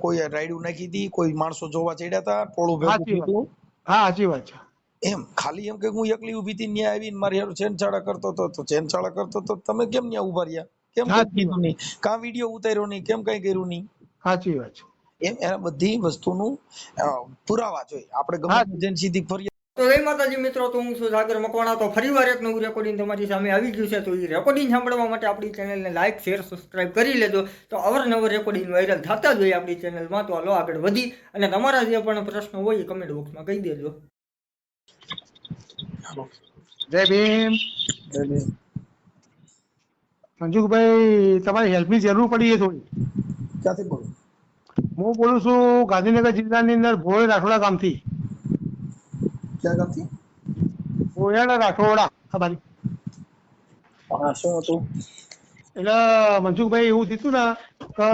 કોઈ રાયડું નાખી હતી, કોઈ માણસો જોવા ચડ્યા હતા, ટોળું ભેગું સાચી વાત. થયું હા સાચી વાત છે. એમ ખાલી એમ કે હું એકલી ઊભી હતી ન્યા આવીને મારી હારું છેનછાડા કરતો હતો તો છેનછાડા કરતો તો તમે કેમ ન્યા ઉભા રહ્યા, કેમ કઈ સાચી કીધું વાત. નહીં, કાં વિડીયો ઉતાર્યો નહીં, કેમ કઈ કર્યું નહીં? સાચી વાત છે. એમ એના બધી વસ્તુનું પુરાવા જોઈએ. આપણે ગમે સાચી. જેને સીધી ફરિયાદ તો જય માતાજી મિત્રો, તો હું છું સાગર મકવાણા. તો ફરીવાર એક નવું રેકોર્ડિંગ તમારી સામે આવી ગયું છે. તો એ રેકોર્ડિંગ સાંભળવા માટે આપણી ચેનલને લાઇક શેર સબસ્ક્રાઇબ કરી લેજો. તો અવરનવર રેકોર્ડિંગ વાયરલ થતા જ હોય આપણી ચેનલમાં. તો હાલો આગળ વધી અને તમારા જે પણ પ્રશ્નો હોય એ કમેન્ટ બોક્સમાં કહી દેજો. જય ભીમ. મંજુભાઈ, તમારી હેલ્પની જરૂર પડી છે થોડી. ક્યાંથી બોલું? હું બોલું છું ગાંધીનગર જિલ્લાની અંદર ભોય રાઠોડા ગામથી. ક્યાં ગામથી? ભોયના રાઠોડા અમારી. હા, શું હતું? એટલે મનસુખભાઈ એવું થયું ને કે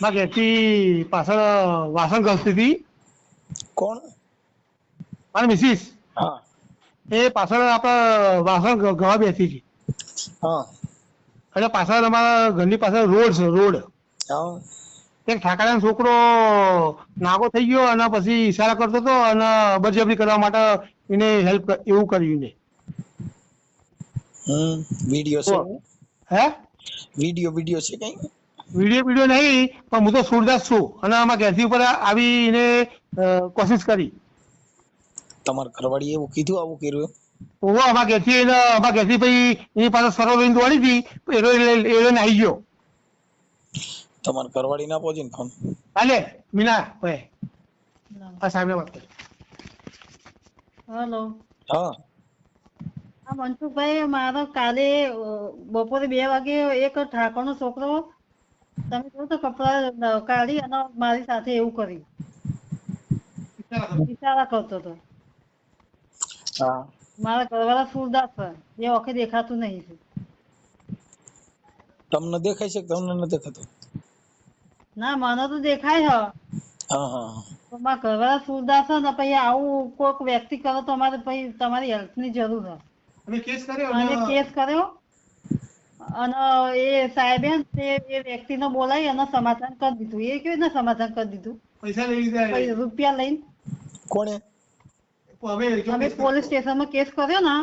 મારા ઘેરથી પાછળ વાસણ ઘસતી હતી કોણ? મારી મિસિસ. હા એ પાછળ આપણે વાસણ ગવા બેસી હતી. હા એટલે પાછળ અમારા ઘરની પાછળ રોડ છે, રોડ. હા એક ઠાકરાનો છોકરો નાગો થઈ ગયો અને પછી ઈશારા કરતો હતો અને બળજબરી કરવા માટે એને હેલ્પ એવું કર્યું ને. વિડિયો છે? હે? વિડિયો છે કઈ? વિડીયો નહીં, પણ હું તો સુરદાસ છું અને આમાં ઘેરથી ઉપર આવીને કોશિશ કરી. તમારા ઘરવાળી એવું કીધું, આવું કર્યું? ઓહો, અમારા ઘેરથી પછી એની પાસે સરો લઈને દોડી હતી, એનો આવી ગયો. તમારા ઘરવાળી ના પહોંચી ને ફોન? હાલે મીના ભાઈ, આ સાહેબને વાત કરી. હેલો. હા હા મનસુખભાઈ, મારો કાલે બપોરે 2 વાગે એક ઠાકોરનો છોકરો તમે કહો તો કપડા કાઢી અને મારી સાથે એવું કર્યું, ઈશારા કરતો હતો. હા મારા ઘરવાળા સુરદાસ છે, એ વખત દેખાતું નહીં. તમને દેખાય છે કે તમને નથી દેખાતું? ના, મને તો દેખાય હ. હા હા તો મારા ઘરવાળા સુરદાસ છે ને, પછી આવું કોઈક વ્યક્તિ કરો તો અમારે પછી તમારી હેલ્પની જરૂર છે. અમે કેસ કર્યો અને કેસ કર્યો અને એ સાહેબે એ વ્યક્તિને બોલાવી અને સમાધાન કરી દીધું. એ કેવી રીતના સમાધાન કરી દીધું? પૈસા લઈ લીધા. રૂપિયા લઈને. કોણે? અમે પોલીસ સ્ટેશનમાં કેસ કર્યો ને,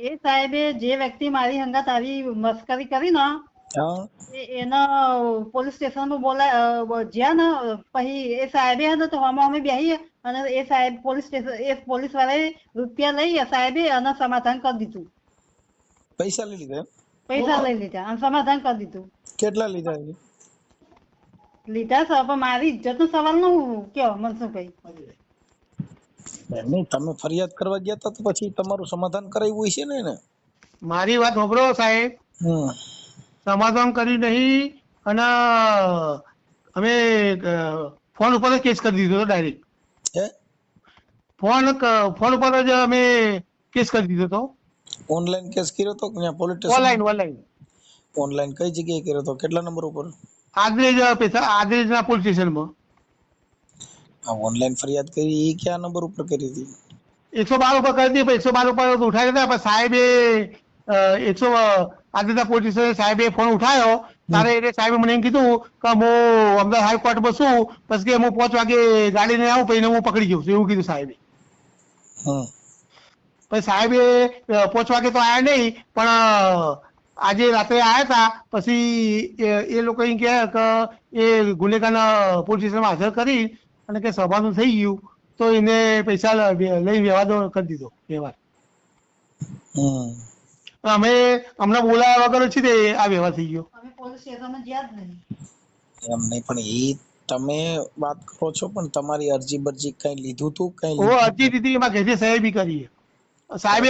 એ સાહેબે જે વ્યક્તિ મારી હંગાત આવી મસ્કરી કરી ને, હા એના પોલીસ સ્ટેશનમાં જ્યાં ને પછી એ સાહેબે ને તો અમે બેસી અને એ સાહેબ પોલીસ વાળાએ રૂપિયા લઈ સાહેબે અને સમાધાન કરી દીધું. પૈસા લઈ લીધા? પૈસા લઈ લીધા અને સમાધાન કરી દીધું. કેટલા લીધા? લીધા છે, પણ મારી ઇજ્જત નો સવાલ નું કયો મનસુખભાઈ? નહીં, તમે ફરિયાદ કરવા ગયા હતા તો પછી તમારું સમાધાન કરાવ્યું હશે ને? મારી વાત સાંભળો સાહેબ, સમાધાન કર્યું નહીં અને અમે ફોન ઉપર જ કેસ કરી દીધો ડાયરેક્ટ. હે? ફોન ઉપર જ અમે કેસ કરી દીધો હતો. ઓનલાઈન કેસ કર્યો તો કે પોલીસ સ્ટેશન? ઓનલાઈન. ઓનલાઈન કઈ જગ્યાએ કર્યો તો? કેટલા નંબર ઉપર? આદરેજના પોલીસ સ્ટેશનમાં. ઓનલાઈન ફરિયાદ કરી એ કયા નંબર ઉપર કરી હતી? 112 ઉપર કરી હતી. 112 ઉપર ઉઠાવી હતા, પણ સાહેબે આદરેજના પોલીસ સ્ટેશન સાહેબે ફોન ઉઠાયો ત્યારે એટલે સાહેબે મને એમ કીધું કે હું અમદાવાદ હાઈકોર્ટમાં છું, પછી કે હું 5 વાગે ગાડી લઈને આવું, પછી હું પકડી જઉં છું, એવું કીધું સાહેબે. પછી સાહેબે 5 વાગે તો આવ્યા નહીં, પણ આજે રાત્રે આવ્યા હતા. પછી એ લોકો એમ કહે કે એ ગુનેગારના પોલીસ સ્ટેશનમાં હાજર કરી અને કે સભાનું થઈ ગયું તો એને પૈસા લઈ વ્યવહાર કરી દીધો વ્યવહાર. અમે અમને બોલાયા વગર છે આ વ્યવહાર થઈ ગયો. અમે પોલીસ સ્ટેશનમાં ગયા જ નહીં. એમ નહીં, પણ એ તમે વાત કરો છો, પણ તમારી અરજી બરજી કઈ લીધું તું? કઈ અરજી દીધી, એમાં ઘરે સહી બી કરી. સાહેબે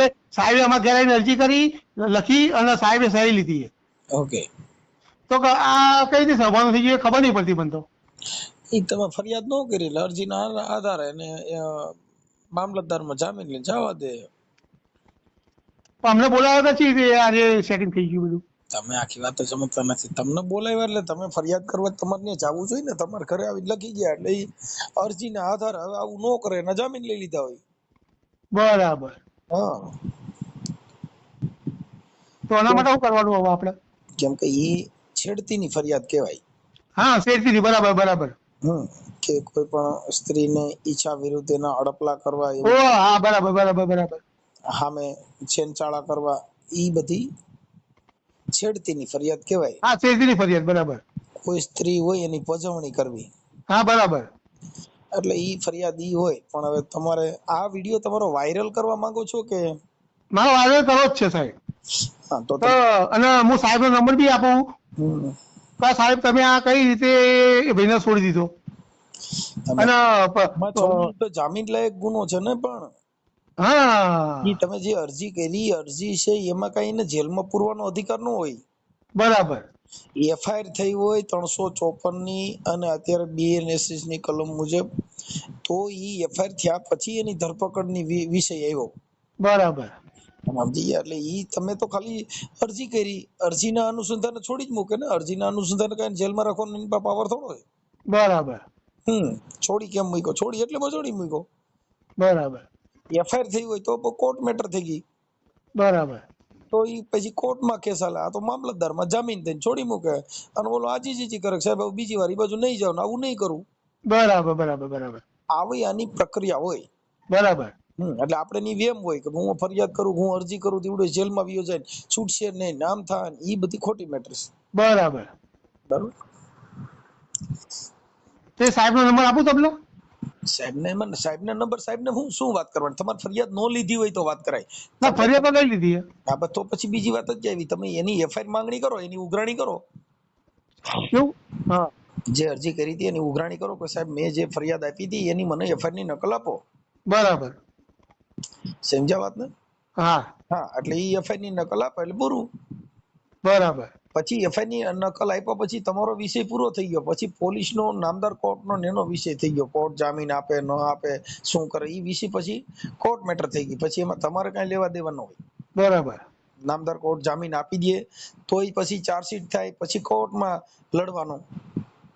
અમારા ઘરે આવીને અરજી કરી, લખી અને સાહેબે સહી લીધી. ઓકે. તો આ કઈ રીતે સભાનું થઈ ગયું ખબર નહીં પડતી મને તો. એ તમે ફરિયાદ ન કરી, અરજીના આધારે એને મામલતદારમાં જામીન લઈને જવા દે. અમને બોલાવ્યા નથી આજે સેટિંગ થઈ ગયું બધું. તમે આખી વાત સમજતા નથી. તમને બોલાવ્યા એટલે તમે ફરિયાદ કરવા તમારે ત્યાં જવું જોઈએ ને. તમારા ઘરે આવી લખી ગયા એટલે એ અરજીના આધારે હવે આવું ન કરે ને જામીન લઈ લીધા હોય. બરાબર. હા, તો આના માટે શું કરવાનું હવે આપણે? કેમ કે એ છેડતીની ફરિયાદ કહેવાય. હા શેરથી બરાબર બરાબર. કે કોઈ પણ સ્ત્રીને ઈચ્છા વિરુદ્ધ એના અડપલા કરવા, ઓ હા બરાબર બરાબર બરાબર. સામે છેનચાળા કરવા, ઈ બધી છેડતીની ફરિયાદ કહેવાય. હા શેરથી ફરિયાદ બરાબર. કોઈ સ્ત્રી હોય એની પજવણી કરવી, હા બરાબર. એટલે ઈ ફરિયાદ ઈ હોય. પણ હવે તમારે આ વિડીયો તમારો વાયરલ કરવા માંગો છો કે? મારો વાયરલ કરવો જ છે સાહેબ. હા તો તો અને હું સાહેબનો નંબર બી આપું. હમ. સાહેબ તમે આ કઈ રીતે એ ભાઈને છોડી દીધો? અને એમાં છોડવું તો જામીન લાયક ગુનો છે ને. પણ હા ઈ તમે જે અરજી કરી, અરજી છે એમાં કઈ એને જેલમાં પૂરવાનો અધિકાર ન હોય. બરાબર એફઆઈઆર થઈ હોય 354 ની અને અત્યારે બીએનએસએસ ની કલમ મુજબ, તો ઈ એફઆઈઆર થયા પછી એની ધરપકડ ની વિષય આવ્યો. બરાબર સમજી ગયા? એટલે ઈ તમે તો ખાલી અરજી કરી, અરજીના અનુસંધાને છોડી જ મૂકે ને. અરજીના અનુસંધાને કઈ જેલમાં રાખવાનો એની પાસે પાવર થોડો હોય. બરાબર છોડી કેમ મૂક્યો? છોડી એટલે છોડી મૂક્યો. બરાબર એફઆઈઆર થઈ હોય તો કોર્ટ મેટર થઈ ગઈ, બરાબર તો ઈ પછી કોર્ટમાં કેસ હાલે. આ તો મામલતદારમાં જામીન થઈને છોડી મૂકે અને ઓલો આજી કરે, સાહેબ બીજી વાર ઈ બાજુ નહીં જાવ ને આવું નહીં કરું. બરાબર બરાબર બરાબર આવી આની પ્રક્રિયા હોય. બરાબર એટલે આપણે ની વેમ હોય કે હું ફરિયાદ કરું, હું અરજી કરું, દીવડે જેલમાં વ્યો જાય, છૂટશે નહીં, નામ થાય, ઈ બધી ખોટી મેટર છે. બરાબર. બરાબર. તે સાહેબનો નંબર આપું તમને? સાહેબના નંબર, સાહેબને હું શું વાત કરવાની? તમારે ફરિયાદ ન લીધી હોય તો વાત કરાય. ના ફરિયાદ તો લઈ લીધી. હા બસ તો પછી બીજી વાત જ આવી. તમે એની એફઆઈઆર માંગણી કરો, એની ઉઘરાણી કરો. કેવું? હા જે અરજી કરી હતી એની ઉઘરાણી કરો કે સાહેબ મેં જે ફરિયાદ આપી હતી એની મને એફઆઈઆર ની નકલ આપો. બરાબર સમજ્યા વાત ને? હા હા એટલે ઈ એફઆઈઆર ની નકલ આપે એટલે પૂરું. બરાબર પછી એફઆઈઆર ની નકલ આપ્યા પછી તમારો વિષય પૂરો થઈ ગયો. પછી પોલીસનો, નામદાર કોર્ટનો એનો વિષય થઈ ગયો. કોર્ટ જામીન આપે ન આપે, શું કરે, ઈ વિષય પછી કોર્ટ મેટર થઈ ગઈ. પછી એમાં તમારે કઈ લેવા દેવા ન હોય. બરાબર નામદાર કોર્ટ જામીન આપી દે તોય પછી ચાર્જશીટ થાય, પછી કોર્ટમાં લડવાનું.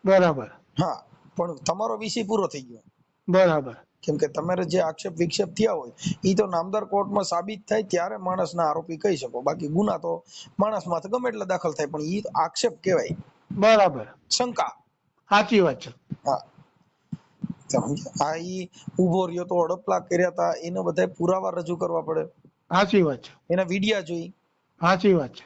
બરાબર હા પણ તમારો વિષય પૂરો થઈ ગયો. બરાબર કેમ કે તમારે જે આક્ષેપ વિક્ષેપ થયા હોય ઈ તો નામદાર કોર્ટમાં સાબિત થાય ત્યારે માણસના આરોપી કહી શકો. બાકી ગુના તો માણસમાં ગમે એટલે દાખલ થાય, પણ ઈ આક્ષેપ કહેવાય, બરાબર શંકા. સાચી વાત છે. હા આ ઈ ઉભો રહ્યો તો હડપલા કર્યા હતા, એને બધા પુરાવા રજૂ કરવા પડે, સાચી વાત છે. એના વિડિયા જોઈ. સાચી વાત છે.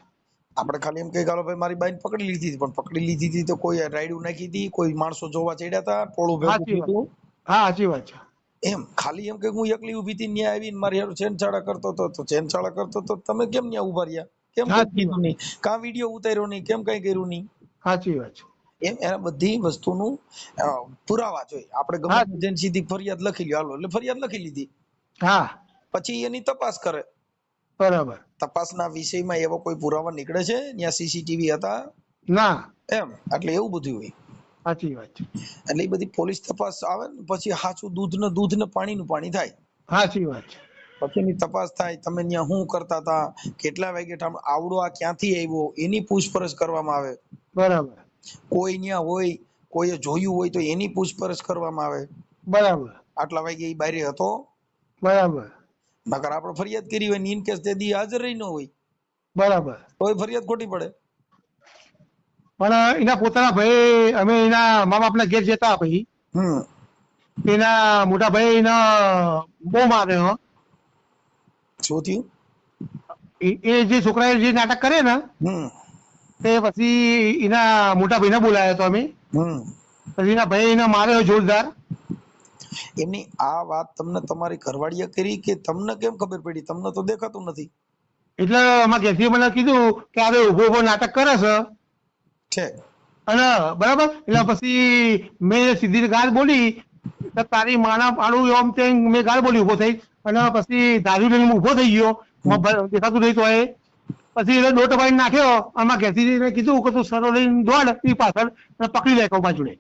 આપણે ખાલી એમ કઈ ગાલો ભાઈ મારી બાઈન પકડી લીધી હતી, પણ પકડી લીધી હતી તો કોઈ રાયડું નાખી હતી, કોઈ માણસો જોવા ચડ્યા હતા, ટોળું ભેગું સાચી વાત. થયું. હા સાચી વાત છે. એમ ખાલી એમ કે હું એકલી ઊભી હતી ન્યા આવીને મારી હારું છેનછાડા કરતો હતો, તો છેનછાડા કરતો તો તમે કેમ ન્યા ઉભા રહ્યા? કેમ કઈ સાચી કીધું નહીં? કાં વિડીયો ઉતાર્યો નહીં? કેમ કઈ કર્યું નહીં? સાચી વાત છે. એમ એના બધી વસ્તુનું પુરાવા જોઈએ. આપણે ગમે હા જેને સીધી ફરિયાદ લખી લ્યો, હાલો એટલે ફરિયાદ લખી લીધી, હા પછી એની તપાસ કરે. બરાબર. તપાસના વિષયમાં એવો કોઈ પુરાવા નીકળે છે? ત્યાં સીસીટીવી હતા ના એમ, એટલે એવું બધું હોય. સાચી વાત છે. એટલે એ બધી પોલીસ તપાસ આવે ને પછી સાચું દૂધ ને પાણીનું પાણી થાય. સાચી વાત છે. પછી એની તપાસ થાય, તમે ત્યાં શું કરતા હતા, કેટલા વાગે આવડો આ ક્યાંથી આવ્યો, એની પૂછપરછ કરવામાં આવે. બરાબર કોઈ ત્યાં હોય, કોઈએ જોયું હોય તો એની પૂછપરછ કરવામાં આવે. બરાબર આટલા વાગે એ બારે હતો, બરાબર નકર આપણે ફરિયાદ કરી હોય ઇન કેસ તે દી હાજર રહી ન હોય બરાબર. તો એ ફરિયાદ ખોટી પડે. પણ એના પોતાના ભાઈ, અમે એના મા બાપના ઘેર જતા પછી એના મોટા ભાઈ એના બહુ માર્યો. શું થયું? એ જે છોકરાએ જે નાટક કરે ને તે પછી એના મોટા ભાઈને બોલાયો તો અમે. પછી એના ભાઈ એને માર્યો જોરદાર. એમની આ વાત તમને તમારી ઘરવાળીએ કરી કે તમને કેમ ખબર પડી? તમને તો દેખાતું નથી. એટલે અમારા ઘેરથી મને કીધું કે આ ઉભો ઉભો નાટક કરે છે. અને બરાબર એટલે પછી મેં સીધી ગાળ બોલી, તારી માના પાડું એમ તેમ મેં ગાળ બોલી ઉભો થઈ. અને પછી દારૂ લઈને ઉભો થઈ ગયો, દેખાતું નહીં તો એ પછી એને દોટ પાડીને નાખ્યો. અમારા ઘેરથી કીધું કે તું સરો લઈને દોડ એ પાછળ પકડી લે કૌ જોડે.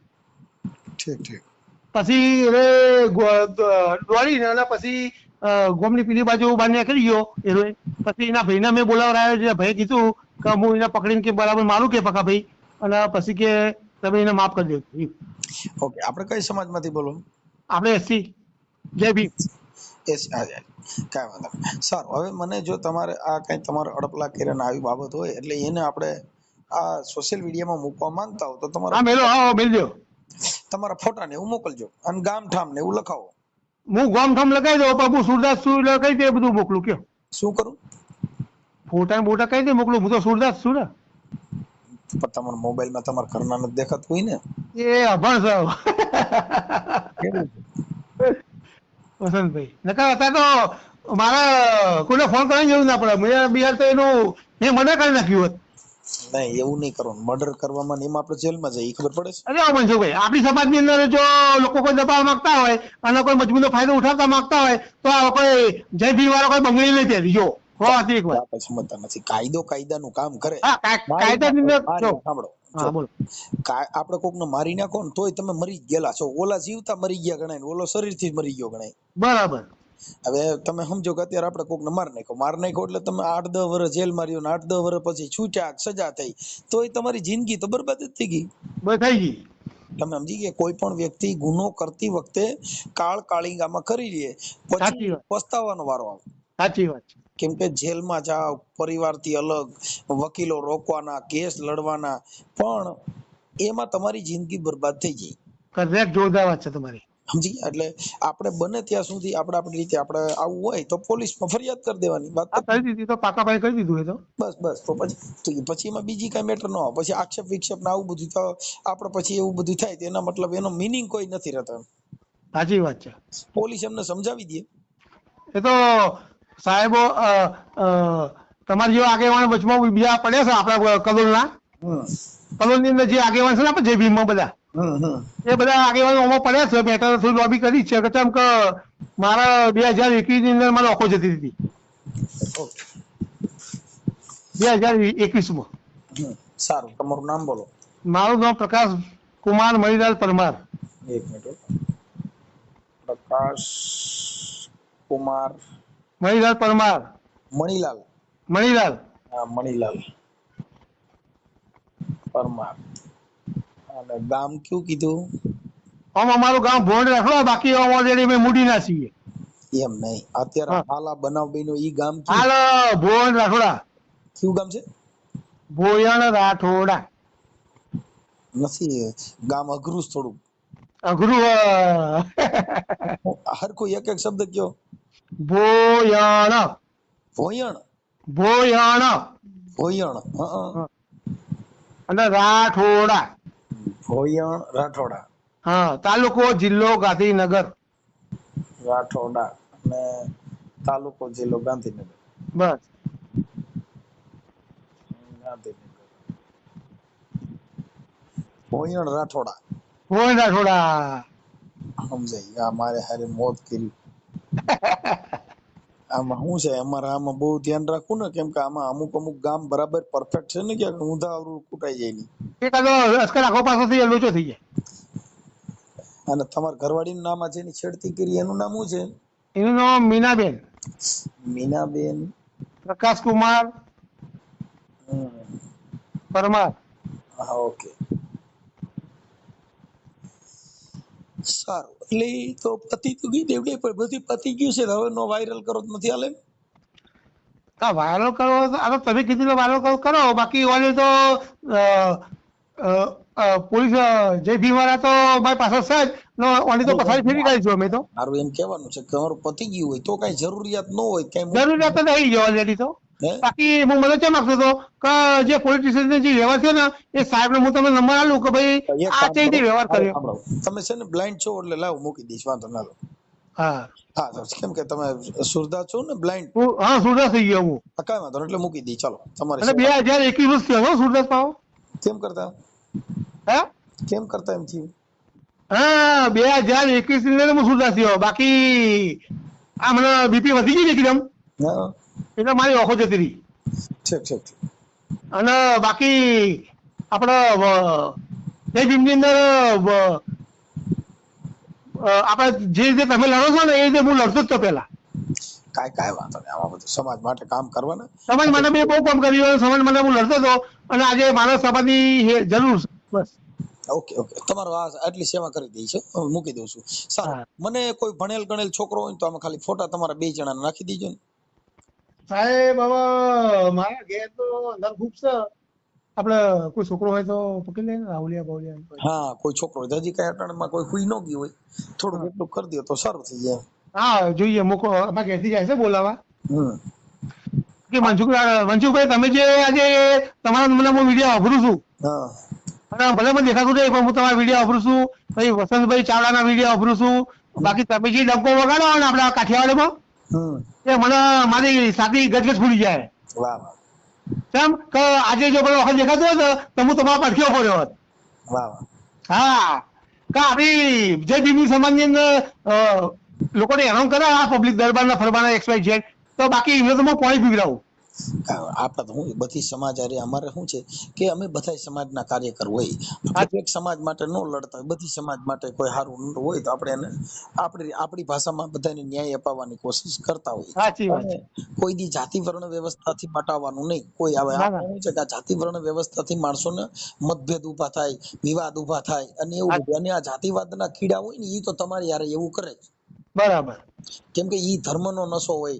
પછી એને દોડીને અને પછી ગોમની પેલી બાજુ બાર નીકળી ગયો. પછી એના ભાઈને મેં બોલાવડાયો છે. ભાઈ કીધું કે હું એને પકડીને કે બરાબર મારું કે પકા ભાઈ, અને પછી કે તમે એને માફ કરી દો. ઓકે, આપણે કઈ સમાજમાંથી બોલો? આપણે એસસી. જય ભીમ. કાંઈ વાંધો નહીં. સારું, હવે મને જો તમારે આ કઈ તમારે અડપલા કર્યા આવી બાબત હોય એટલે એને આપણે આ સોશિયલ મીડિયામાં મૂકવા માંગતા હો તો હા મેલો, હા મેલ દો. તમારા ફોટા ને એવું મોકલજો અને ગામ ઠામ ને એવું લખાવો. હું ગોમ ઠામ લગાવી દઉં, પણ હું સુરદાસ છું એટલે કઈ દે બધું મોકલું કયો. શું કરું? ફોટા ને બોટા કઈ દે મોકલું, હું તો સુરદાસ છું ને. પણ તમારા મોબાઈલમાં તમારા ઘરના નથી દેખાતું હોય ને. એ અભણ છે કેવું? વસંતભાઈ, નકર અત્યારે તો મારે કોઈને ફોન કરવાની જરૂર ના પડે. મેં બિહાર તો એનું મેં મર્ડર કરી નાખ્યું હોત. નહીં એવું નહીં કરવાનું. મર્ડર કરવામાં ને એમાં આપણે જેલમાં જઈએ ખબર પડે છે. અરે મનસુખભાઈ, આપણી સમાજની અંદર જો લોકો કોઈ દબાવવા માંગતા હોય અને કોઈ મજબૂરીનો ફાયદો ઉઠાવતા માંગતા હોય તો આ કોઈ જય ભીમ વાળો કોઈ બંગડી નહીં પહેરી. જો એક વાર આપણે સમજતા નથી. કાયદો કાયદાનું કામ કરે. હા, કાયદાની અંદર જો સાંભળો, હા બોલો. આપણે કોકને મારી નાખો ને તોય તમે મરી જ ગયેલા છો. ઓલા જીવતા મરી ગયા ગણાય ને ઓલો શરીરથી જ મરી ગયો ગણાય. બરાબર. હવે તમે સમજો કે અત્યારે આપણે કોકને માર નાખ્યો એટલે તમે 8-10 વર્ષ જેલમાં રહ્યો ને 8-10 વર્ષ પછી છૂટ્યા, સજા થઈ, તોય તમારી જિંદગી તો બરબાદ જ થઈ ગઈ. બસ થઈ ગઈ. તમે સમજી ગયા? કોઈ પણ વ્યક્તિ ગુનો કરતી વખતે કાળીંગામાં કરી લે સાચી પછી વાત. પસ્તાવાનો વારો આવે. સાચી વાત છે. કેમ કે જેલમાં જાઓ, પરિવારથી અલગ, વકીલો રોકવાના, કેસ લડવાના, પણ એમાં તમારી જિંદગી બરબાદ થઈ જાય. કરેક્ટ, જોરદાર વાત છે તમારી. સમજી ગયા? એટલે આપણે બને ત્યાં સુધી આપણે આપણી રીતે આપણે આવું હોય તો પોલીસમાં ફરિયાદ કરી દેવાની. વાત હા કરી દીધી તો પાકા ભાઈ કરી દીધું એ તો. બસ તો પછી એમાં બીજી કઈ મેટર ન આવે. પછી આક્ષેપ વિક્ષેપ ને આવું બધું તો આપણે પછી એવું બધું થાય તો એના મતલબ એનો મિનિંગ કોઈ નથી રહેતો. સાચી વાત છે. પોલીસ એમને સમજાવી દે. એ તો સાહેબો તમારી જેવા આગેવાન વચમાં બીજા પડ્યા છે આપણા કલોલના. કલોલની અંદર જે આગેવાન છે ને આપણે જે ભીમમાં બધા એ બધા આગેવાનો આમાં પડ્યા છે. મેં તો થોડી લોબી કરી છે કે કેમ કે મારા 2021 ની અંદર મારી ઓખો જતી હતી. 2021 માં. સારું, તમારું નામ બોલો. મારું નામ પ્રકાશ કુમાર મણિલાલ પરમાર. એક મિનિટ. પ્રકાશ કુમાર મણિલાલ પરમાર. મણિલાલ. મણિલાલ. હા, મણિલાલ પરમાર. અને ગામ કયું કીધું? આમ અમારું ગામ ભોંડ રાખો, બાકી ઓલરેડી મેં મૂડી ના છીએ. એમ નહીં, અત્યારે હાલ આ બનાવ બન્યો ઈ ગામ હાલ ભોંડ રાખોડા. કયું ગામ છે? ભોયણ રાઠોડા. નથી, ગામ અઘરું છે થોડું. અઘરું હરખું એક એક શબ્દ કયો. ભોયણ. ભોયણ. ભોયણ. ભોયણ. હા, અને રાઠોડા. ભોયણ રાઠોડા. હા, તાલુકો જિલ્લો ગાંધીનગર. રાઠોડા અને તાલુકો જિલ્લો ગાંધીનગર. બસ. ગાંધીનગર. ભોયણ રાઠોડા. ભોયણ રાઠોડા. સમજાય. આ મારે હારે મોત કરી. આમાં શું છે, અમારે આમાં બહુ ધ્યાન રાખવું ને, કેમ કે આમાં અમુક ગામ બરાબર પરફેક્ટ છે ને, કે ઊંધા અવરું કૂટાઈ જાય નહીં. એકાદો અસ્કર આખો પાછો થઈ જાય, લોચો થઈ જાય. અને તમારા ઘરવાળીનું નામ આ જેની છેડતી કરી એનું નામ શું છે? એનું નામ મીનાબેન. મીનાબેન પ્રકાશ કુમાર પરમાર. હા, ઓકે, સારું. એટલે તો પતિ તો ગઈ દેવડે, પણ બધી પતી ગયું છે. હવે નો વાયરલ કરો તો નથી હાલે. હા, વાયરલ કરો આ તો તમે કીધું તો વાયરલ કરો. બાકી ઓલે તો પોલીસ જય ભીમ વાળા તો મારી પાસે છે જ. ઓલી તો પથારી ફેરી કાઢીશું અમે તો. મારું એમ કહેવાનું છે કે તમારું પતી ગયું હોય તો કઈ જરૂરિયાત ન હોય, કઈ જરૂરિયાત તો નહીં જ ઓલરેડી તો. હે? બાકી હું મને કેમ માંગતો હતો કે જે પોલિટિશિયન જે વ્યવહાર છે ને એ સાહેબ ને હું તમને નંબર આલું કે ભાઈ એક આ કામ તે કરો. વ્યવહાર કર્યો. સાંભળો, તમે છે ને બ્લાઇન્ડ છો એટલે લાવ મૂકી દઈશ, વાંધો ના લો. હા હા, કેમ કે તમે સુરદાસ છો ને, બ્લાઇન્ડ. હા, સુરદાસ થઈ ગયો હું. કઈ વાંધો નહીં, એટલે મૂકી દઈ. ચાલો, તમારે એટલે 2021 થયો સુરદાસ પાવો. કેમ કરતા હે એમ થયું? હા, 2021 ની અંદર હું સુરદાસ થયો. બાકી આ મને બીપી વધી ગઈ એકદમ, હા, એટલે મારી ઓખો જતી રહી. ઠીક. અને બાકી આપણે જય ભીમની અંદર આપણે જે રીતે તમે લડો છો ને એ રીતે હું લડતો જ તો પેલા. કાંઈ વાંધો નહીં. આમાં બધું સમાજ માટે કામ કરવાના. સમાજ માટે મેં બહુ કામ કર્યું. સમાજ માટે હું લડતો હતો અને આજે માનવ સમાજની જરૂર છે. બસ. ઓકે, તમારો આટલી સેવા કરી દઈ છે, મૂકી દઉં છું. સારું. મને કોઈ ભણેલ ગણેલ છોકરો હોય તો આમાં ખાલી ફોટા તમારા 2 જણા નાખી દીજો ને. સાહેબ હવે મારા ઘેર તો અંદર ખૂબ છે આપડે કોઈ છોકરો હોય તો પકડી લે ને, રાહુલિયા બાહુલિયા. હા કોઈ છોકરો હોય તો હજી કઈ અટાણમાં કોઈ હુઈ ન ગયું હોય થોડુંક એટલું કરી દો તો સારું થઈ જાય. હા જોઈએ, મૂકો, અમારા ઘેરથી જાય છે બોલાવા હમ કે મનસુખભાઈ તમે જે આજે તમારા મને હું વિડીયો વાપરું છું, હા અને ભલે મને દેખાતું નહીં પણ હું તમારા વિડીયો વાપરું છું, પછી વસંતભાઈ ચાવડાના વિડીયો વાપરું છું, બાકી તમે જે ડબ્બો વગાડો ને આપડા કાઠિયાવાડમાં હમ એ મને મારી સાથી ગજગજ ફૂલી જાય. વાહ વાહ કેમ કે આજે જો પેલો વખત દેખાતો હોત તો હું તમારા પડખ્યો પડ્યો હોત. વાહ વાહ હા કે આપણી જય ભીમ સમાજની અંદર લોકોને હેરાન કરે આ પબ્લિક દરબારના ફરવાના XYZ, તો બાકી એમને તો હું પાણી પીવડાવું. આપડે તો હું બધી સમાજ અરે અમારે શું છે કે અમે બધા સમાજના કાર્યકર હોય, આપણે એક સમાજ માટે ન લડતા હોય, બધી સમાજ માટે કોઈ સારું હોય તો આપણે એને આપણી ભાષામાં બધાને ન્યાય અપાવવાની કોશિશ કરતા હોય. સાચી વાત અને છે. કોઈ દી જાતિ વર્ણ વ્યવસ્થાથી મટાવવાનું નહીં કોઈ આવે. ના ના શું છે કે આ જાતિ વર્ણ વ્યવસ્થાથી માણસોને મતભેદ ઉભા થાય, વિવાદ ઉભા થાય અને એવું બધું. અને આ જાતિવાદના કીડા હોય ને એ તો તમારે યાર એવું કરે જ. બરાબર. કેમ કે ઈ ધર્મનો નશો હોય,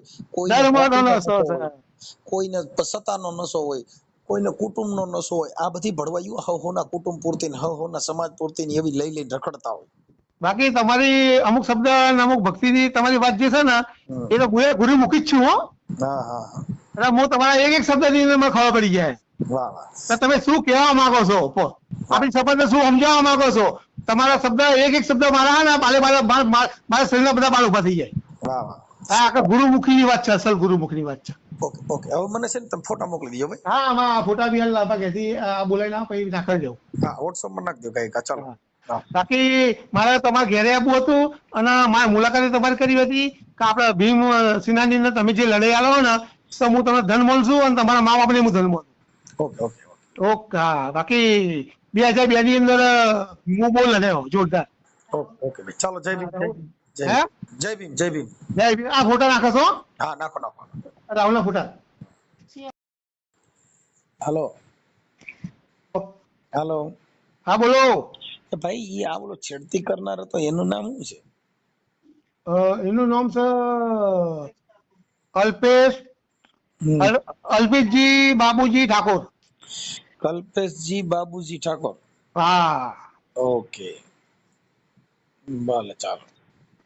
કોઈને સત્તાનો નશો હોય, કોઈને કુટુંબનો નશો હોય. આ બધી ભળવાયું હવના કુટુંબ પૂરતી ને હવના સમાજ પૂરતી એવી લઈને રખડતા હોય. બાકી તમારી અમુક શબ્દ અને અમુક ભક્તિની તમારી વાત જે છે ને એ તો ગુરુમુખી જ છું હો. હા હા હા એટલે હું તમારા એક શબ્દ ની અંદર મને ખબર પડી જાય વાહ વાહ કે તમે શું કહેવા માંગો છો, આપણી શબ્દને શું સમજાવવા માંગો છો. તમારા શબ્દ એક શબ્દ મારા ને મારા શરીરના બધા બાળ ઉભા થઈ જાય. વાહ વાહ હા આખા ગુરુમુખી ની વાત છે, અસલ ગુરુમુખી ની વાત છે. ઓકે ઓકે હવે મને છે ને તમે ફોટા મોકલી દીજો ભાઈ. હા આમાં ફોટા બી લાવવા ઘેરથી બોલાવી ના પછી નાખી દઉં. હા વોટ્સઅપ માં નાખજો કઈ ચાલો. હા બાકી મારે તમારે ઘેરે આવવું હતું અને મારી મુલાકાત તમારી કરી હતી કે આપડે ભીમ સિન્હાની અંદર તમે જે લડાઈ આલો ને તો હું તમને ધન મળશું અને તમારા મા બાપને હું ધન મળું. ઓકે ઓકે ઓકે હા બાકી 2002 ની અંદર હું બહુ લડ્યો જોરદાર. ઓકે ઓકે ભાઈ ચાલો. જય ભીમ જય હે ભીમ જય ભીમ જય ભીમ. જય ભીમ. આ ફોટા નાખો છો હા નાખો નાખો. રાહુલના ફોટા. હાલો હાલો હા બોલો. ભાઈ ઈ આ ઓલો છેડતી કરનાર હતો એનું નામ શું છે? એનું નામ છે અલ્પેશ અલ્પેશજી બાબુજી ઠાકોર. કલ્પેશજી બાબુજી ઠાકોર. હા ઓકે ભલે ચાલો.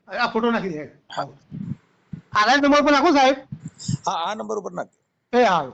આ ફોટો નાખી દે. આ નંબર પર નાખો સાહેબ. હા આ નંબર ઉપર નાખ. એ હાલ.